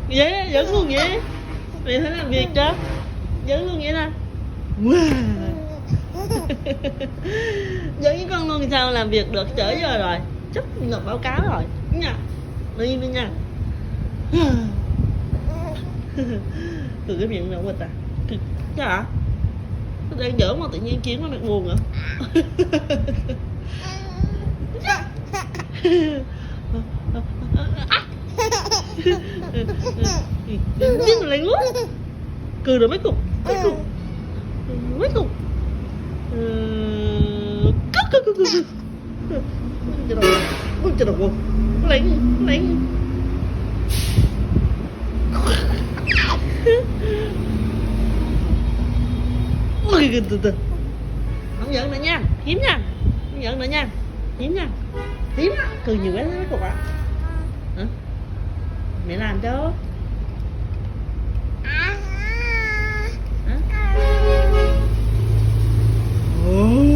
Vậy dẫn luôn vậy. Mày thấy làm việc chưa? Dẫn luôn vậy nè. Wow. Dẫn với con luôn thì sao làm việc được, trễ giờ rồi. Chắc nộp báo cáo rồi nha. Đi đi nha. Từ cái miệng nào quên ta. Cái hả? Tôi đang giỡn mà tự nhiên Chiến nó mặt buồn hả? Chiến lại ngứa. Cười rồi mấy cục. Mấy cục. Trời đâu. Lấy. Ôi từ. Không giận nữa nha, hiếm nha. Không giận nữa nha. Hiếm nha. Hiếm á, cười nhiều quá mấy cục ạ. Hả? Mẹ làm cho. Hả? Oh.